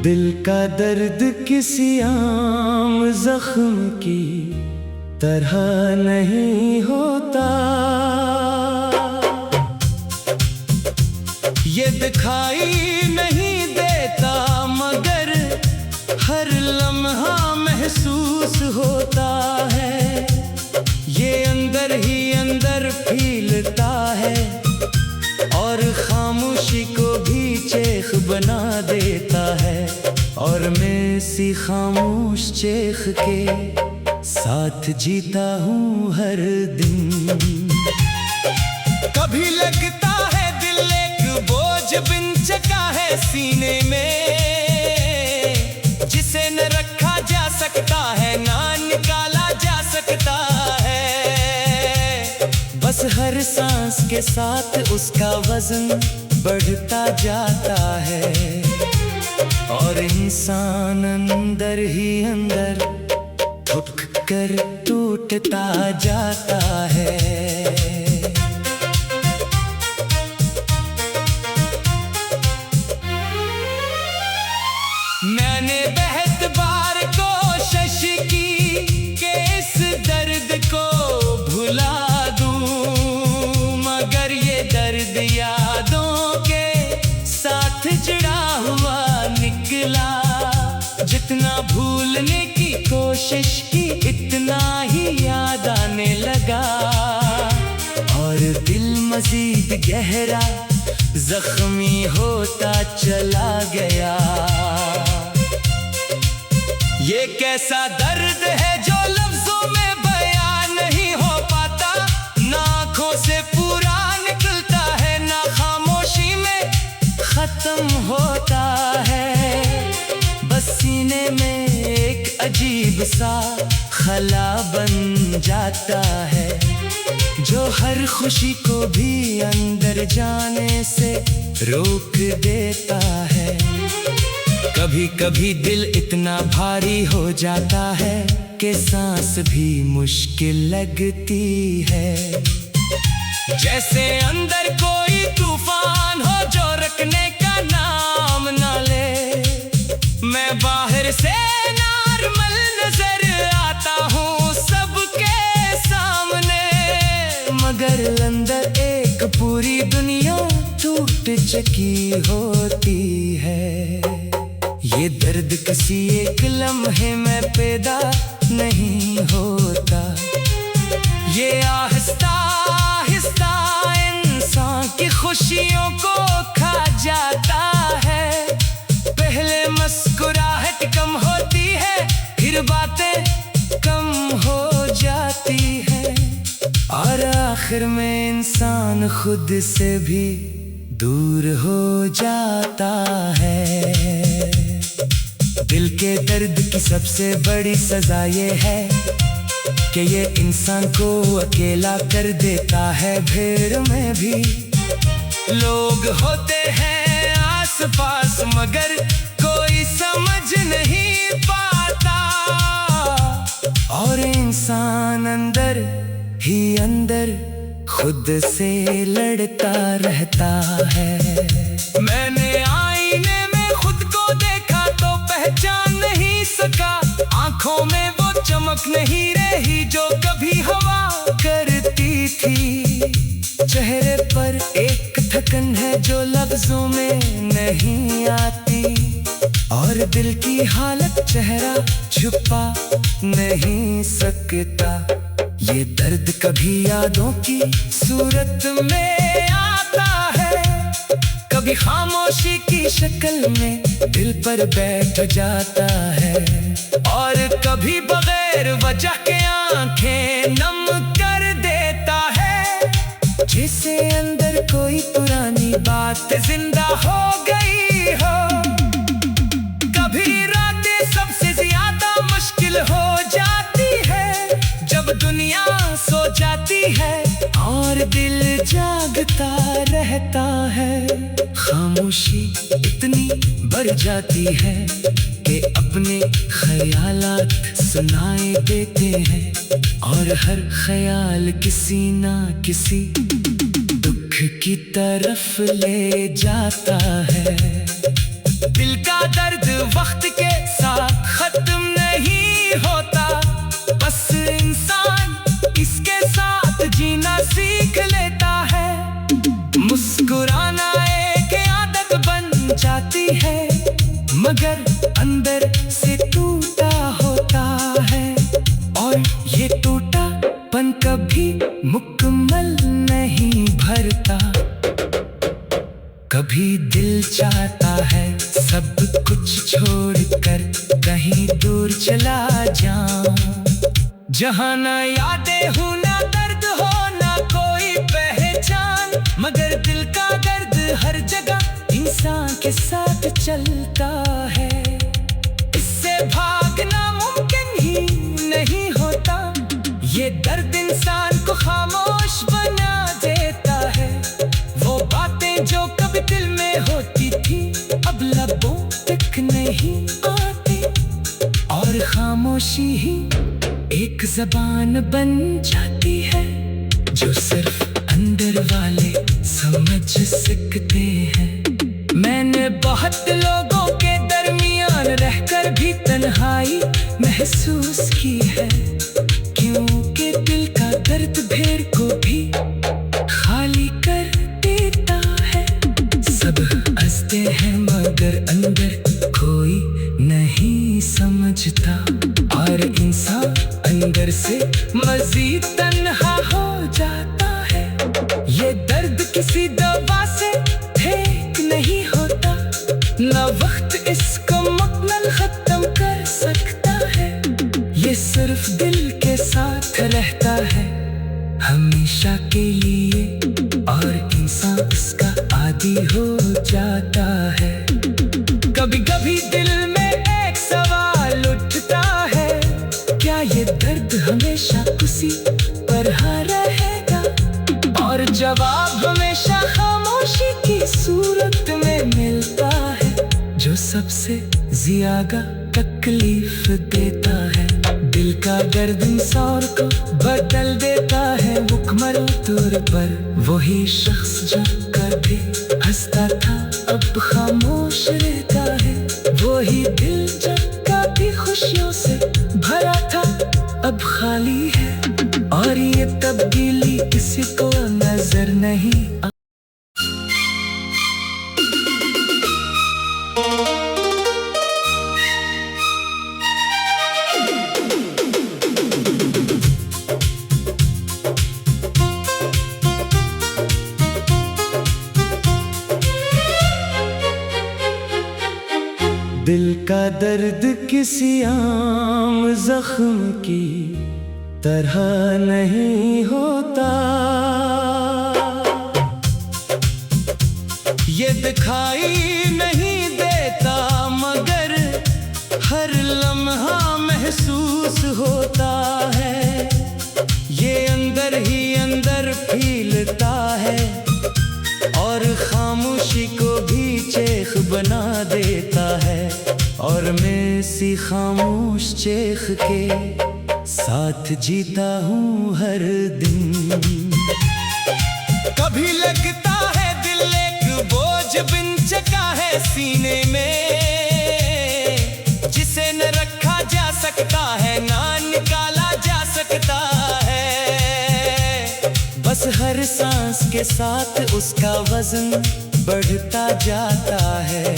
दिल का दर्द किसी आम जख्म की तरह नहीं होता, ये दिखाई नहीं देता मगर हर लम्हा महसूस होता है। ये अंदर ही अंदर फीलता है और खामोशी को भी चेख बना देता है। और मैं इसी खामोश चेख के साथ जीता हूँ हर दिन। कभी लगता है दिल एक बोझ बिन चका है सीने में, जिसे न रखा जा सकता है ना निकाला जा सकता है। बस हर सांस के साथ उसका वजन बढ़ता जाता है और इंसान अंदर ही अंदर ठुक कर टूटता जाता है। मैंने बहुत बार कोशिश की कि इस दर्द को भुला दूं, मगर ये दर्द यादों के साथ जुड़ा हुआ निकला। जितना भूलने की कोशिश की इतना ही याद आने लगा और दिल मजीद गहरा जख्मी होता चला गया। ये कैसा दर्द है जो लफ्जों में बयान नहीं हो पाता, ना आँखों से पूरा निकलता है ना खामोशी में खत्म होता है। बस सीने में एक अजीब सा खला बन जाता है जो हर खुशी को भी अंदर जाने से रोक देता है। कभी कभी दिल इतना भारी हो जाता है कि सांस भी मुश्किल लगती है। जैसे अंदर कोई तूफान हो जो रुकने का नाम ना ले। मैं बाहर से नॉर्मल नजर आता हूँ सबके सामने, मगर अंदर एक पूरी दुनिया टूट चुकी होती है। ये दर्द किसी एक लम्हे में पैदा नहीं होता, ये आहिस्ता आहिस्ता इंसान की खुशियों को खा जाता है। पहले मुस्कुराहट कम होती है, फिर बातें कम हो जाती है और आखिर में इंसान खुद से भी दूर हो जाता है। दिल के दर्द की सबसे बड़ी सजा ये है कि ये इंसान को अकेला कर देता है। भीड़ में भी लोग होते हैं आसपास मगर कोई समझ नहीं पाता और इंसान अंदर ही अंदर खुद से लड़ता रहता है। मैंने आईने में खुद को देखा तो पहचान नहीं सका, आंखों में वो चमक नहीं रही जो कभी हवा करती थी। चेहरे पर एक थकन है जो लफ्जों में नहीं आती और दिल की हालत चेहरा छुपा नहीं सकता। ये दर्द कभी यादों की सूरत में आता है, कभी खामोशी की शक्ल में दिल पर बैठ जाता है और कभी बगैर वजह के आंखें नम कर देता है। जैसे अंदर कोई पुरानी बात जिंदा हो गई हो। कभी रातें सबसे ज्यादा मुश्किल हो जाती है जब दुनिया सो जाती है और दिल जागता रहता है। खामोशी इतनी बढ़ जाती है कि अपने ख्यालात सुनाए देते हैं और हर ख्याल किसी ना किसी दुख की तरफ ले जाता है। दिल का दर्द वक्त के साथ खत्म नहीं होता, बस इंसान इसके साथ जीना सीख लेता है। मुस्कुराना एक आदत बन जाती है, मगर अंदर से टूटा होता है, और ये टूटापन कभी मुकम्मल नहीं भरता। कभी दिल चाहता है सब कुछ छोड़कर कहीं दूर चला जाऊं, जहां न यादें हो ना दर्द हो ना कोई पहचान, मगर दिल का दर्द हर जगह इंसान के साथ चलता है। इससे भागना मुमकिन ही नहीं होता, ये दर्द इंसान को खामोश बना देता है। वो बातें जो कभी दिल में होती थी अब लबों तक नहीं आती, और खामोशी ही एक ज़बान बन जाती है, जो सिर्फ अंदर वाले समझ सकते हैं। मैंने बहुत लोगों के दरमियान रहकर भी तन्हाई महसूस की है, क्योंकि दिल का दर्द भेड़ को भी खाली कर देता है। सब हंसते हैं मगर अंदर कोई नहीं समझता, और इंसान अंदर से मजीद तन्हा हो जाता है। ये दर्द किसी दवा से ठीक नहीं होता, ना वक्त इसको मुकम्मल खत्म कर सकता है। ये सिर्फ दिल के साथ रहता है हमेशा के लिए, और इंसान इसका आदी हो जाता है। कभी कभी दिल में एक सवाल उठता है, क्या ये दर्द हमेशा उसी तरह रहेगा? और जवाब हमेशा खामोशी की सूरत में मिलता है, जो सबसे ज्यादा तकलीफ देता है। दिल का दर्द इंसान को बदल देता है मुकम्मल तौर पर। वही शख्स जो कभी हंसता था अब खामोश रहता है, वही दिल जो कभी खुशियों से भरा था अब खाली है, और ये तब्दीली किसी को नजर नहीं। दिल का दर्द किसी आम जख्म की तरह नहीं होता, ये दिखाई नहीं देता मगर हर लम्हा महसूस होता है। ये अंदर ही अंदर फीलता है, और खामोशी को भी चेख बना देता है। और मैं इसी खामोश चेख के साथ जीता हूँ हर दिन। कभी लगता है दिल एक बोझ बिन चका है सीने में, जिसे न रखा जा सकता है ना निकाला जा सकता है। बस हर सांस के साथ उसका वजन बढ़ता जाता है,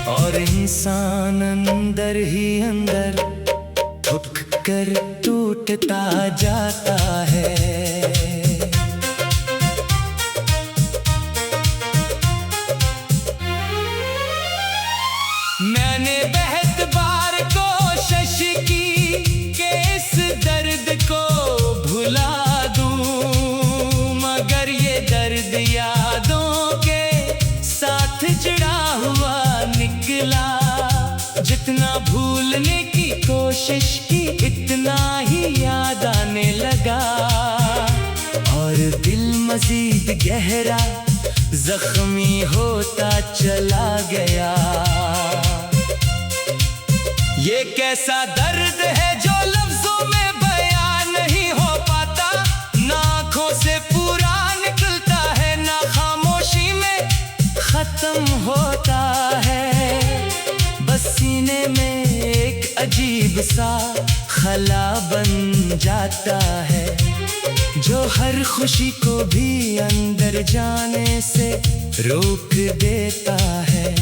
और इंसान अंदर ही अंदर थक कर टूटता जाता है। मैंने बहुत बार कोशिश की कि इस दर्द को भुला दूं, मगर ये दर्द यादों के साथ जुड़ा हुआ निकला। जितना भूलने की कोशिश की इतना ही याद आने लगा, और दिल मजीद गहरा जख्मी होता चला गया। ये कैसा दर्द है जो लफ्जों में बयान नहीं हो पाता, ना आँखों से पूरा निकलता है ना खामोशी में खत्म होता है। सीने में एक अजीब सा खला बन जाता है, जो हर खुशी को भी अंदर जाने से रोक देता है।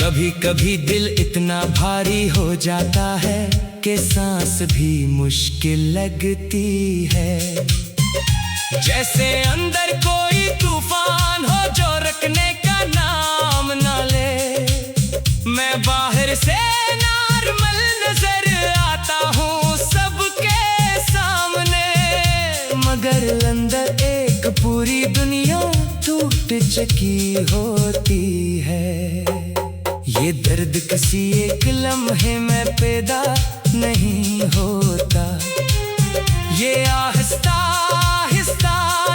कभी कभी दिल इतना भारी हो जाता है कि सांस भी मुश्किल लगती है। जैसे अंदर कोई तूफान हो जो रुकने का नाम ना ले। मैं बाहर से नॉर्मल नजर आता हूँ सबके सामने, मगर अंदर एक पूरी दुनिया टूट चुकी होती है। ये दर्द किसी एक लम्हे में पैदा नहीं होता, ये आहिस्ता आहिस्ता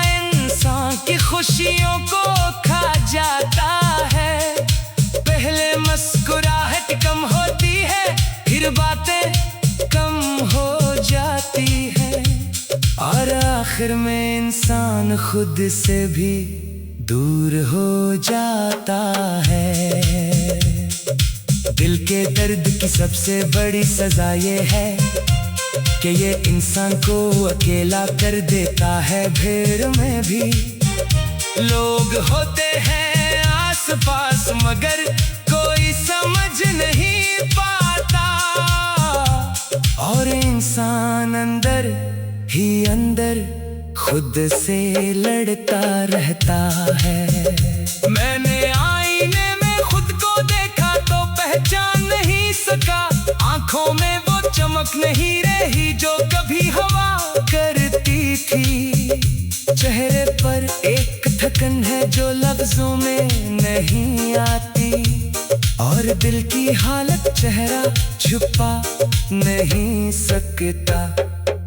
इंसान की खुशियों को खा जाता है। पहले मुस्कुराहट कम होती है, फिर बातें कम हो जाती है, और आखिर में इंसान खुद से भी दूर हो जाता है। दिल के दर्द की सबसे बड़ी सजा ये है कि ये इंसान को अकेला कर देता है। भीड़ में भी लोग होते हैं आस पास, मगर कोई समझ नहीं पाता, और इंसान अंदर ही अंदर खुद से लड़ता रहता है। मैंने आईने में खुद को देखा तो पहचान नहीं सका, आंखों में वो चमक नहीं रही जो कभी हवा करती थी। चेहरे पर एक थकन है जो लफ्जों में नहीं आती, और दिल की हालत चेहरा छुपा नहीं सकता।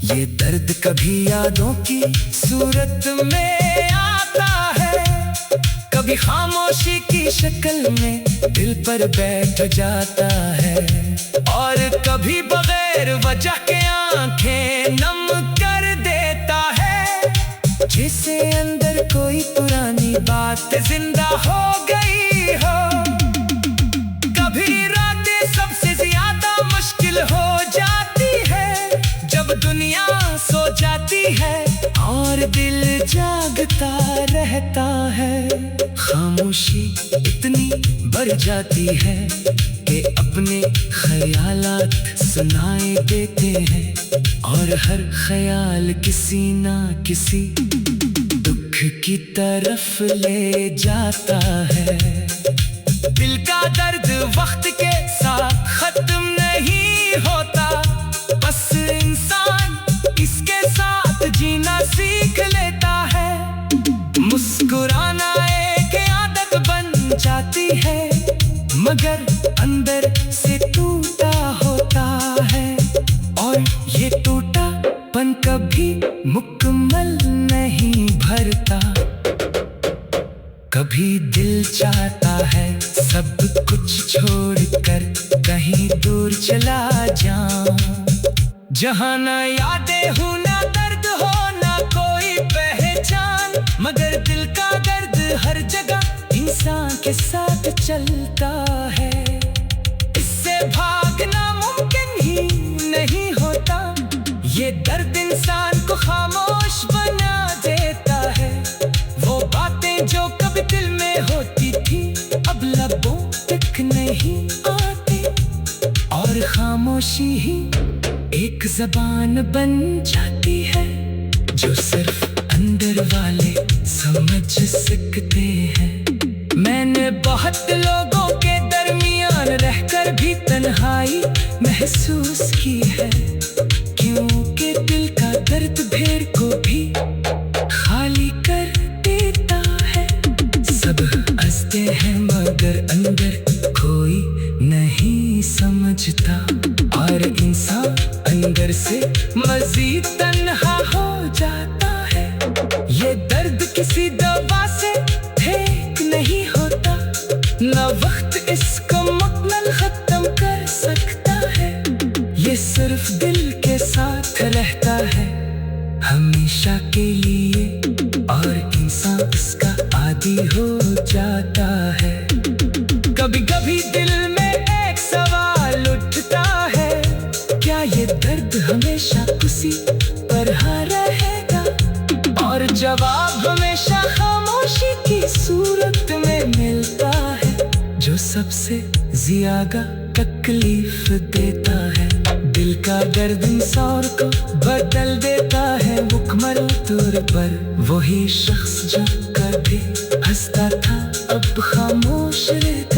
ये दर्द कभी यादों की सूरत में आता है, कभी खामोशी की शक्ल में दिल पर बैठ जाता है, और कभी बगैर वजह के आंखें नम कर देता है। जैसे अंदर कोई पुरानी बात जिंदा हो गई हो। कभी रातें सबसे ज्यादा मुश्किल हो जाती है, जब दुनिया सो जाती है और दिल जागता रहता है। खामोशी इतनी बढ़ जाती है कि अपने ख्यालात सुनाए देते हैं, और हर ख्याल किसी ना किसी दुख की तरफ ले जाता है। दिल का दर्द वक्त के साथ खत्म नहीं होता, बस इंसान इसके साथ जीना सीख लेता है। मुस्कुराना एक आदत बन जाती है, मगर अंदर से टूटा होता है, और ये टूटापन कभी मुकम्मल नहीं भरता। कभी दिल चाहता है सब कुछ छोड़कर कहीं दूर चला जाऊं, जहाँ ना यादें हो ना दर्द हो ना कोई पहचान, मगर दिल का दर्द हर जगह इंसान के साथ चलता है। इससे भागना मुमकिन ही नहीं होता, ये दर्द इंसान को खामोश बना देता है। वो बातें जो कभी दिल में होती थी अब लबों तक नहीं आती, और खामोशी ही एक ज़बान बन जाती है, जो सिर्फ अंदर वाले समझ सकते हैं। मैंने बहुत लोगों के दरमियान रहकर भी तन्हाई महसूस की है, क्योंकि दिल का दर्द भेड़ को भी खाली कर देता है। सब हंसते हैं मगर अंदर कोई नहीं समझता, और इंसान अंदर से मजीद तन्हा हो जाता है। ये दर्द किसी दवा से ठीक नहीं होता, ना वक्त इसको मुकम्मल खत्म कर सकता है। ये सिर्फ दिल के साथ रहता है हमेशा के लिए, और इंसान इसका आदी हो जाता है। कभी कभी दिल में एक सवाल हमेशा खामोशी की सूरत में मिलता है, जो सबसे ज्यादा तकलीफ देता है। दिल का दर्द इंसान को बदल देता है मुकम्मल तौर पर। वही शख्स जो कभी हंसता था अब खामोश रहता